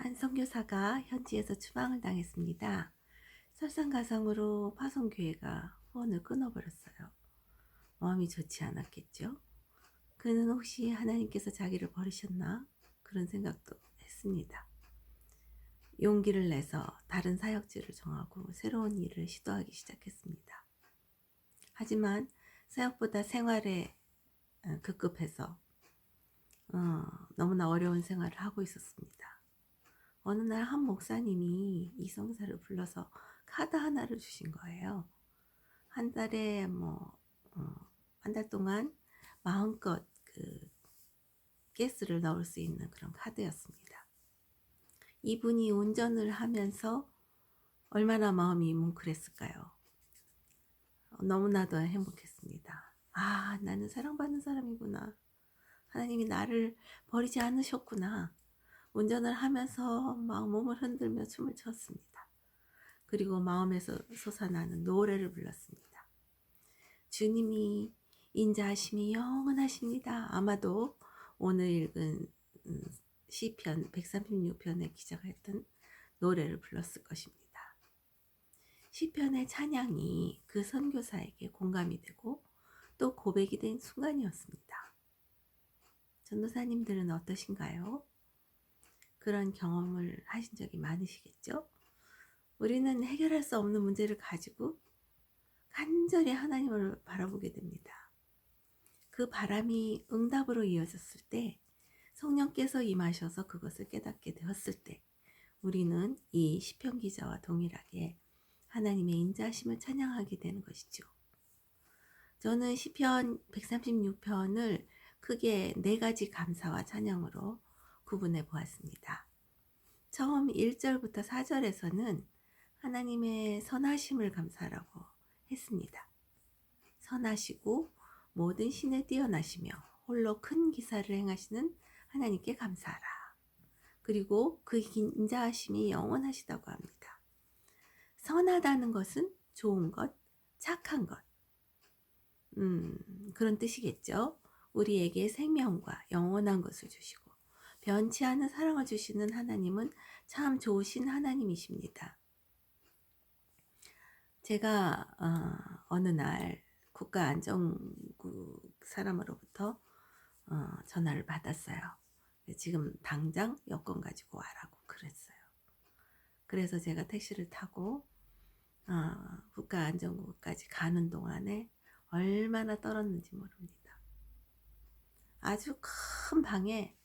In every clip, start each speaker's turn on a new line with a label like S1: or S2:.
S1: 한 선교사가 현지에서 추방을 당했습니다. 설상가상으로 파송교회가 후원을 끊어버렸어요. 마음이 좋지 않았겠죠? 그는 혹시 하나님께서 자기를 버리셨나? 그런 생각도 했습니다. 용기를 내서 다른 사역지를 정하고 새로운 일을 시도하기 시작했습니다. 하지만 사역보다 생활에 급급해서 너무나 어려운 생활을 하고 있었습니다. 어느 날 한 목사님이 이 성사를 불러서 카드 하나를 주신 거예요. 한 달에 한 달 동안 마음껏 가스를 넣을 수 있는 그런 카드였습니다. 이분이 운전을 하면서 얼마나 마음이 뭉클했을까요? 너무나도 행복했습니다. 아, 나는 사랑받는 사람이구나. 하나님이 나를 버리지 않으셨구나. 운전을 하면서 막 몸을 흔들며 춤을 췄습니다. 그리고 마음에서 솟아나는 노래를 불렀습니다. 주님이 인자하심이 영원하십니다. 아마도 오늘 읽은 시편 136편의 기자가 했던 노래를 불렀을 것입니다. 시편의 찬양이 그 선교사에게 공감이 되고 또 고백이 된 순간이었습니다. 전도사님들은 어떠신가요? 그런 경험을 하신 적이 많으시겠죠? 우리는 해결할 수 없는 문제를 가지고 간절히 하나님을 바라보게 됩니다. 그 바람이 응답으로 이어졌을 때, 성령께서 임하셔서 그것을 깨닫게 되었을 때, 우리는 이 시편 기자와 동일하게 하나님의 인자하심을 찬양하게 되는 것이죠. 저는 시편 136편을 크게 4가지 감사와 찬양으로 구분해 보았습니다. 처음 1절부터 4절에서는 하나님의 선하심을 감사라고 했습니다. 선하시고 모든 신에 뛰어나시며 홀로 큰 기사를 행하시는 하나님께 감사하라. 그리고 그 인자하심이 영원하시다고 합니다. 선하다는 것은 좋은 것, 착한 것, 그런 뜻이겠죠. 우리에게 생명과 영원한 것을 주시고 변치 않은 사랑을 주시는 하나님은 참 좋으신 하나님이십니다. 제가 어느 날 국가안전국 사람으로부터 전화를 받았어요. 지금 당장 여권 가지고 와라고 그랬어요. 그래서 제가 택시를 타고 국가안전국까지 가는 동안에 얼마나 떨었는지 모릅니다. 아주 큰 방에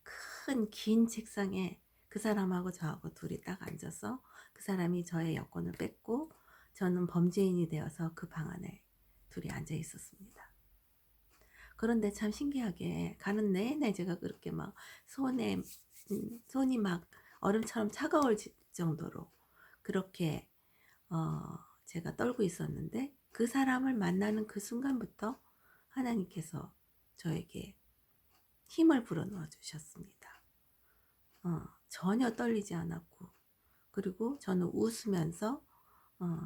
S1: 큰 긴 책상에 그 사람하고 저하고 둘이 딱 앉아서 그 사람이 저의 여권을 뺐고 저는 범죄인이 되어서 그 방 안에 둘이 앉아 있었습니다. 그런데 참 신기하게 가는 내내 제가 그렇게 막 손이 막 얼음처럼 차가울 정도로 그렇게 제가 떨고 있었는데 그 사람을 만나는 그 순간부터 하나님께서 저에게 힘을 불어넣어 주셨습니다. 전혀 떨리지 않았고, 그리고 저는 웃으면서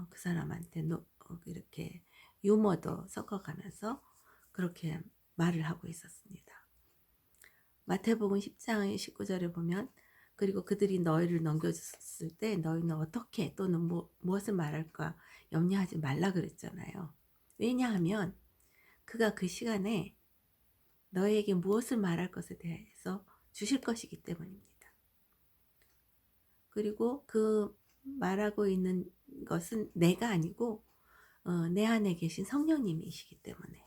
S1: 그 사람한테 이렇게 유머도 섞어가면서 그렇게 말을 하고 있었습니다. 마태복음 10장 19절에 보면 그리고 그들이 너희를 넘겨줬을 때 너희는 어떻게 또는 무엇을 말할까 염려하지 말라 그랬잖아요. 왜냐하면 그가 그 시간에 너희에게 무엇을 말할 것에 대해서 주실 것이기 때문입니다. 그리고 그 말하고 있는 것은 내가 아니고 내 안에 계신 성령님이시기 때문에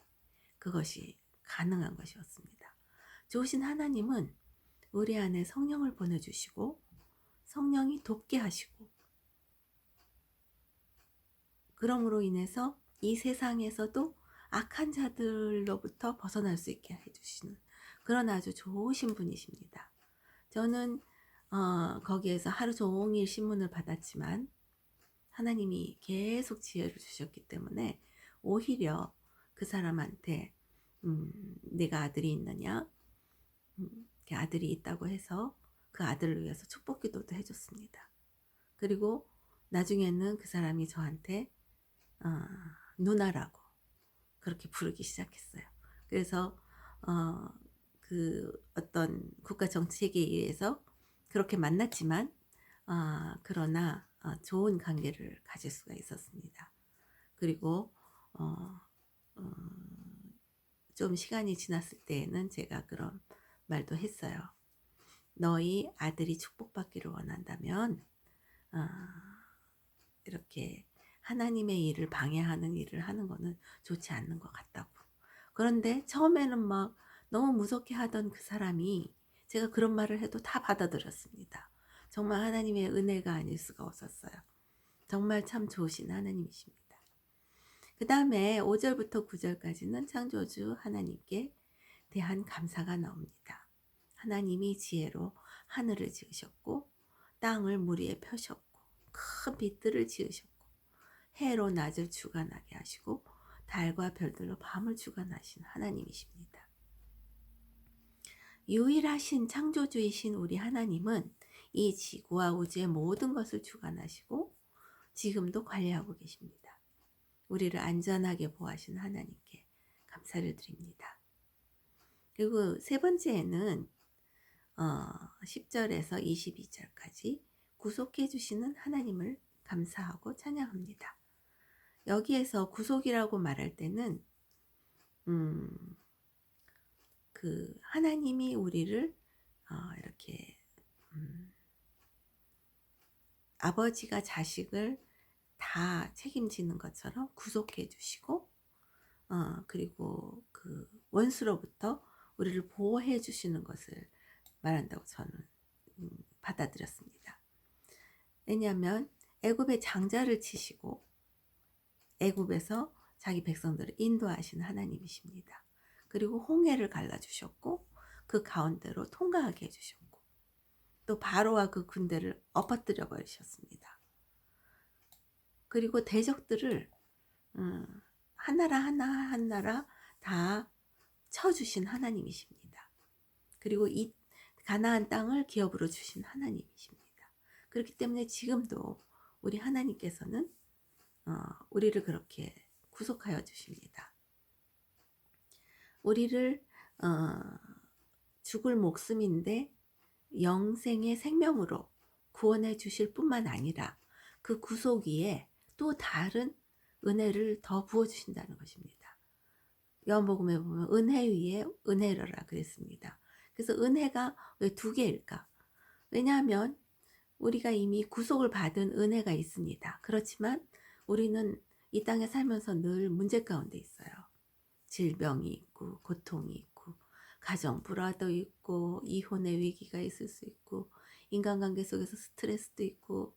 S1: 그것이 가능한 것이었습니다. 좋으신 하나님은 우리 안에 성령을 보내주시고 성령이 돕게 하시고 그러므로 인해서 이 세상에서도 악한 자들로부터 벗어날 수 있게 해주시는 그런 아주 좋으신 분이십니다. 저는 거기에서 하루 종일 신문을 받았지만 하나님이 계속 지혜를 주셨기 때문에 오히려 그 사람한테 내가 아들이 있느냐 아들이 있다고 해서 그 아들을 위해서 축복 기도도 해줬습니다. 그리고 나중에는 그 사람이 저한테 누나라고 그렇게 부르기 시작했어요. 그래서 그 어떤 국가 정책에 의해서 그렇게 만났지만 그러나 좋은 관계를 가질 수가 있었습니다. 그리고 어, 좀 시간이 지났을 때에는 제가 그런 말도 했어요. 너희 아들이 축복받기를 원한다면 이렇게 하나님의 일을 방해하는 일을 하는 거는 좋지 않는 것 같다고. 그런데 처음에는 막 너무 무섭게 하던 그 사람이 제가 그런 말을 해도 다 받아들였습니다. 정말 하나님의 은혜가 아닐 수가 없었어요. 정말 참 좋으신 하나님이십니다. 그 다음에 5절부터 9절까지는 창조주 하나님께 대한 감사가 나옵니다. 하나님이 지혜로 하늘을 지으셨고 땅을 물 위에 펴셨고 큰 빛들을 지으셨고 해로 낮을 주관하게 하시고 달과 별들로 밤을 주관하신 하나님이십니다. 유일하신 창조주이신 우리 하나님은 이 지구와 우주의 모든 것을 주관하시고 지금도 관리하고 계십니다. 우리를 안전하게 보호하신 하나님께 감사를 드립니다. 그리고 세 번째는 10절에서 22절까지 구속해 주시는 하나님을 감사하고 찬양합니다. 여기에서 구속이라고 말할 때는 그 하나님이 우리를 이렇게 아버지가 자식을 다 책임지는 것처럼 구속해 주시고 그리고 그 원수로부터 우리를 보호해 주시는 것을 말한다고 저는 받아들였습니다. 왜냐하면 애굽의 장자를 치시고 애굽에서 자기 백성들을 인도하시는 하나님이십니다. 그리고 홍해를 갈라주셨고 그 가운데로 통과하게 해주셨고 또 바로와 그 군대를 엎어뜨려 버리셨습니다. 그리고 대적들을 하나라 하나하나 다 쳐주신 하나님이십니다. 그리고 이 가나안 땅을 기업으로 주신 하나님이십니다. 그렇기 때문에 지금도 우리 하나님께서는 우리를 그렇게 구속하여 주십니다. 우리를 죽을 목숨인데 영생의 생명으로 구원해 주실 뿐만 아니라 그 구속 위에 또 다른 은혜를 더 부어주신다는 것입니다. 요한복음에 보면 은혜 위에 은혜라 그랬습니다. 그래서 은혜가 왜 두 개일까? 왜냐하면 우리가 이미 구속을 받은 은혜가 있습니다. 그렇지만 우리는 이 땅에 살면서 늘 문제 가운데 있어요. 질병이 있고 고통이 있고 가정 불화도 있고 이혼의 위기가 있을 수 있고 인간관계 속에서 스트레스도 있고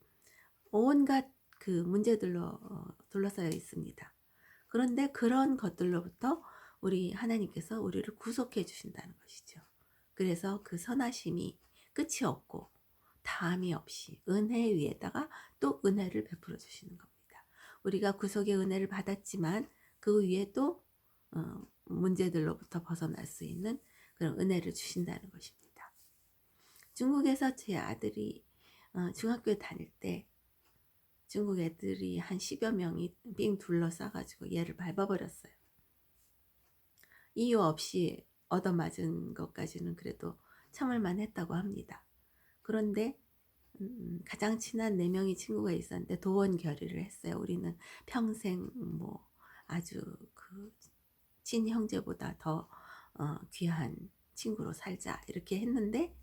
S1: 온갖 그 문제들로 둘러싸여 있습니다. 그런데 그런 것들로부터 우리 하나님께서 우리를 구속해 주신다는 것이죠. 그래서 그 선하심이 끝이 없고 다함이 없이 은혜 위에다가 또 은혜를 베풀어 주시는 겁니다. 우리가 구속의 은혜를 받았지만 그 위에 또 문제들로부터 벗어날 수 있는 그런 은혜를 주신다는 것입니다. 중국에서 제 아들이 중학교에 다닐 때 중국 애들이 한 10여 명이 빙 둘러싸가지고 얘를 밟아버렸어요. 이유 없이 얻어맞은 것까지는 그래도 참을만 했다고 합니다. 그런데 가장 친한 4명의 친구가 있었는데 도원 결의를 했어요. 우리는 평생 뭐 아주 그 친형제보다 더 귀한 친구로 살자 이렇게 했는데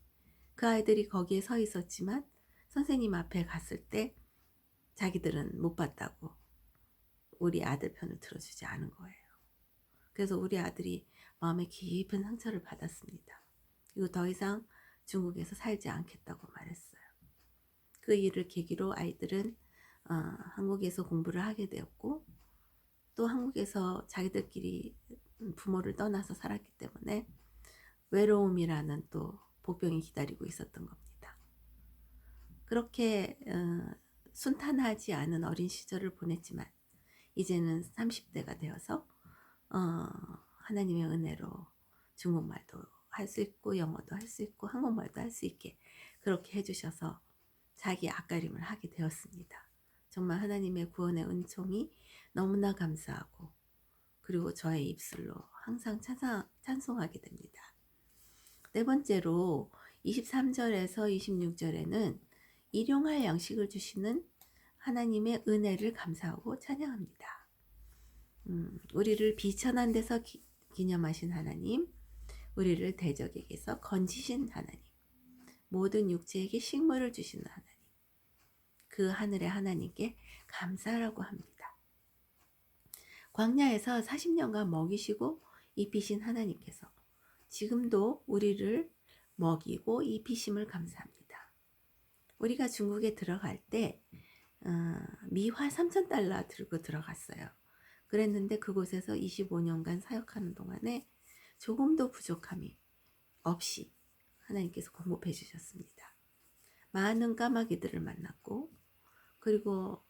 S1: 그 아이들이 거기에 서 있었지만 선생님 앞에 갔을 때 자기들은 못 봤다고 우리 아들 편을 들어주지 않은 거예요. 그래서 우리 아들이 마음에 깊은 상처를 받았습니다. 그리고 더 이상 중국에서 살지 않겠다고 말했어요. 그 일을 계기로 아이들은 한국에서 공부를 하게 되었고 또 한국에서 자기들끼리 부모를 떠나서 살았기 때문에 외로움이라는 또 복병이 기다리고 있었던 겁니다. 그렇게 순탄하지 않은 어린 시절을 보냈지만 이제는 30대가 되어서 하나님의 은혜로 중국말도 할 수 있고 영어도 할 수 있고 한국말도 할 수 있게 그렇게 해주셔서 자기 앞가림을 하게 되었습니다. 정말 하나님의 구원의 은총이 너무나 감사하고 그리고 저의 입술로 항상 찬송하게 됩니다. 네 번째로 23절에서 26절에는 일용할 양식을 주시는 하나님의 은혜를 감사하고 찬양합니다. 우리를 비천한 데서 기념하신 하나님, 우리를 대적에게서 건지신 하나님, 모든 육체에게 식물을 주시는 하나님, 그 하늘의 하나님께 감사라고 합니다. 광야에서 40년간 먹이시고 입히신 하나님께서 지금도 우리를 먹이고 입히심을 감사합니다. 우리가 중국에 들어갈 때 미화 3,000달러 들고 들어갔어요. 그랬는데 그곳에서 25년간 사역하는 동안에 조금도 부족함이 없이 하나님께서 공급해 주셨습니다. 많은 까마귀들을 만났고, 그리고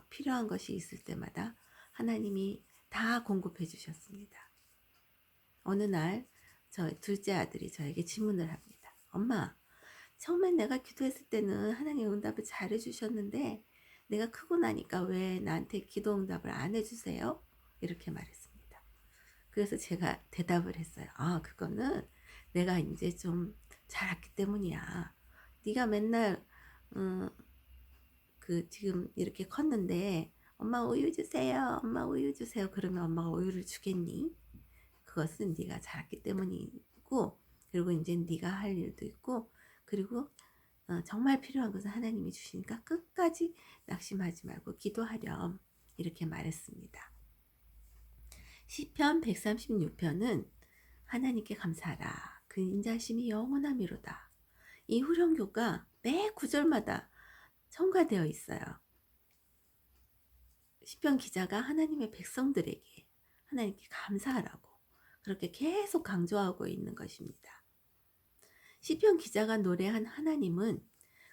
S1: 필요한 것이 있을 때마다 하나님이 다 공급해 주셨습니다. 어느 날 저 둘째 아들이 저에게 질문을 합니다. 엄마, 처음에 내가 기도했을 때는 하나님 응답을 잘 해주셨는데 내가 크고 나니까 왜 나한테 기도 응답을 안 해주세요? 이렇게 말했습니다. 그래서 제가 대답을 했어요. 아, 그거는 내가 이제 좀 자랐기 때문이야. 네가 맨날 지금 이렇게 컸는데 엄마 우유 주세요, 엄마 우유 주세요. 그러면 엄마가 우유를 주겠니? 그것은 네가 자랐기 때문이고, 그리고 이제 네가 할 일도 있고, 그리고 정말 필요한 것은 하나님이 주시니까 끝까지 낙심하지 말고 기도하렴, 이렇게 말했습니다. 시편 136편은 하나님께 감사하라, 그 인자심이 영원하미로다. 이 후렴교가 매 구절마다 첨가되어 있어요. 시편 기자가 하나님의 백성들에게 하나님께 감사하라고 그렇게 계속 강조하고 있는 것입니다. 시편 기자가 노래한 하나님은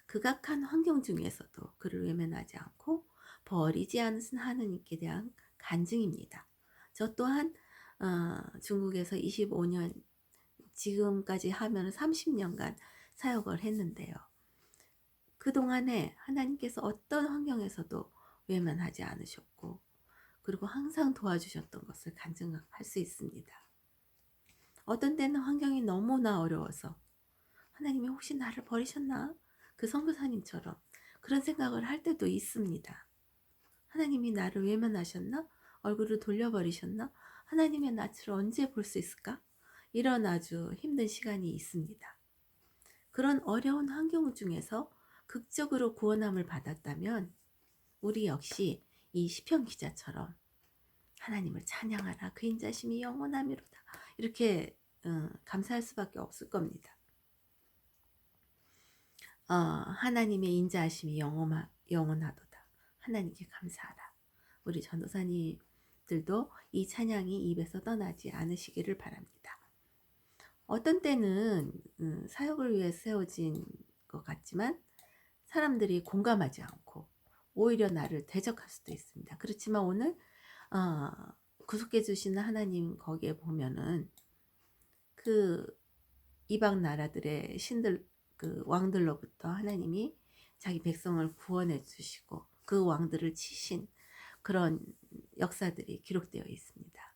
S1: 극악한 환경 중에서도 그를 외면하지 않고 버리지 않으신 하나님께 대한 간증입니다. 저 또한 중국에서 25년, 지금까지 하면 30년간 사역을 했는데요. 그동안에 하나님께서 어떤 환경에서도 외면하지 않으셨고, 그리고 항상 도와주셨던 것을 간증할 수 있습니다. 어떤 때는 환경이 너무나 어려워서 하나님이 혹시 나를 버리셨나? 그 선교사님처럼 그런 생각을 할 때도 있습니다. 하나님이 나를 외면하셨나? 얼굴을 돌려버리셨나? 하나님의 낯을 언제 볼 수 있을까? 이런 아주 힘든 시간이 있습니다. 그런 어려운 환경 중에서 극적으로 구원함을 받았다면 우리 역시 이 시편 기자처럼 하나님을 찬양하라, 그 인자심이 영원하미로다, 이렇게 감사할 수밖에 없을 겁니다. 하나님의 인자하심이 영원하도다. 하나님께 감사하라. 우리 전도사님들도 이 찬양이 입에서 떠나지 않으시기를 바랍니다. 어떤 때는 사역을 위해 세워진 것 같지만 사람들이 공감하지 않고 오히려 나를 대적할 수도 있습니다. 그렇지만 오늘 구속해 주시는 하나님 거기에 보면은 그 이방 나라들의 신들, 그 왕들로부터 하나님이 자기 백성을 구원해 주시고 그 왕들을 치신 그런 역사들이 기록되어 있습니다.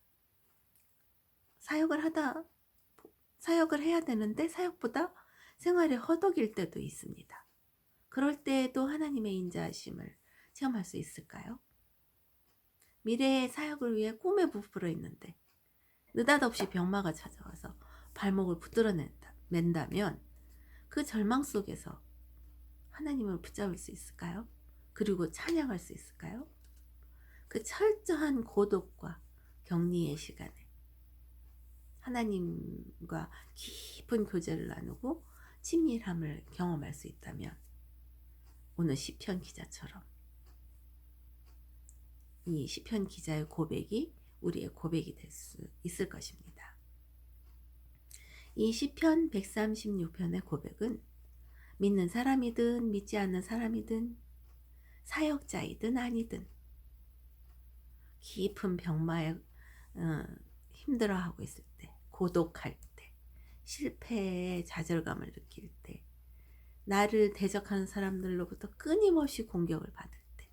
S1: 사역을 해야 되는데 사역보다 생활에 허덕일 때도 있습니다. 그럴 때에도 하나님의 인자하심을 체험할 수 있을까요? 미래의 사역을 위해 꿈에 부풀어 있는데 느닷없이 병마가 찾아와서 발목을 붙들어 맨다면 그 절망 속에서 하나님을 붙잡을 수 있을까요? 그리고 찬양할 수 있을까요? 그 철저한 고독과 격리의 시간에 하나님과 깊은 교제를 나누고 친밀함을 경험할 수 있다면 오늘 시편 기자처럼 이 시편 기자의 고백이 우리의 고백이 될 수 있을 것입니다. 이 시편 136편의 고백은 믿는 사람이든 믿지 않는 사람이든 사역자이든 아니든 깊은 병마에 힘들어하고 있을 때, 고독할 때, 실패의 좌절감을 느낄 때, 나를 대적하는 사람들로부터 끊임없이 공격을 받을 때,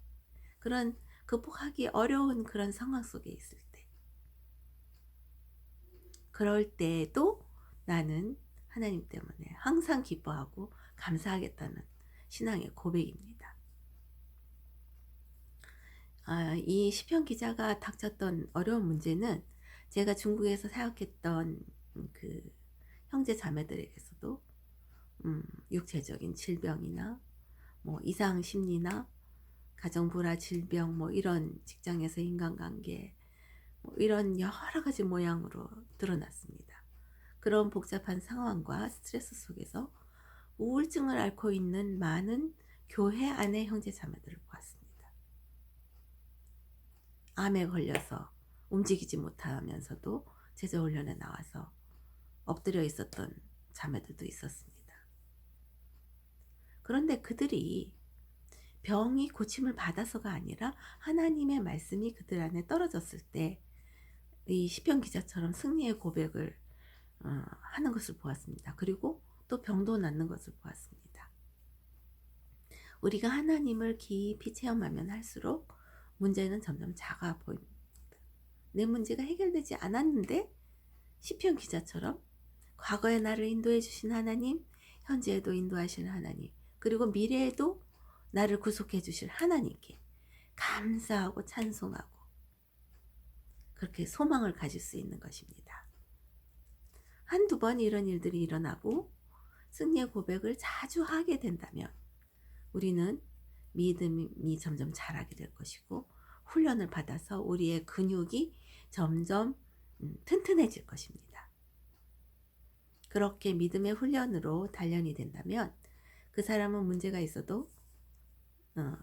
S1: 그런 극복하기 어려운 그런 상황 속에 있을 때, 그럴 때에도 나는 하나님 때문에 항상 기뻐하고 감사하겠다는 신앙의 고백입니다. 이 시편 기자가 닥쳤던 어려운 문제는 제가 중국에서 사역했던 그 형제 자매들에게서도 육체적인 질병이나 뭐 이상 심리나 가정 불화, 질병, 뭐 이런 직장에서 인간관계, 뭐 이런 여러 가지 모양으로 드러났습니다. 그런 복잡한 상황과 스트레스 속에서 우울증을 앓고 있는 많은 교회 안의 형제 자매들을 보았습니다. 암에 걸려서 움직이지 못하면서도 제자훈련에 나와서 엎드려 있었던 자매들도 있었습니다. 그런데 그들이 병이 고침을 받아서가 아니라 하나님의 말씀이 그들 안에 떨어졌을 때 이 시편 기자처럼 승리의 고백을 하는 것을 보았습니다. 그리고 또 병도 낫는 것을 보았습니다. 우리가 하나님을 깊이 체험하면 할수록 문제는 점점 작아 보입니다. 내 문제가 해결되지 않았는데 시편 기자처럼 과거에 나를 인도해 주신 하나님, 현재에도 인도하시는 하나님, 그리고 미래에도 나를 구속해 주실 하나님께 감사하고 찬송하고 그렇게 소망을 가질 수 있는 것입니다. 한두 번 이런 일들이 일어나고 승리의 고백을 자주 하게 된다면 우리는 믿음이 점점 자라게 될 것이고 훈련을 받아서 우리의 근육이 점점 튼튼해질 것입니다. 그렇게 믿음의 훈련으로 단련이 된다면 그 사람은 문제가 있어도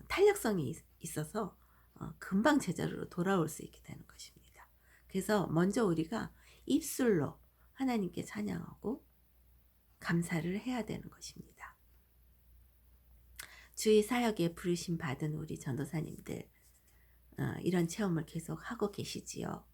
S1: 탄력성이 있어서 금방 제자리로 돌아올 수 있게 되는 것입니다. 그래서 먼저 우리가 입술로 하나님께 찬양하고 감사를 해야 되는 것입니다. 주의 사역에 부르심 받은 우리 전도사님들 이런 체험을 계속 하고 계시지요.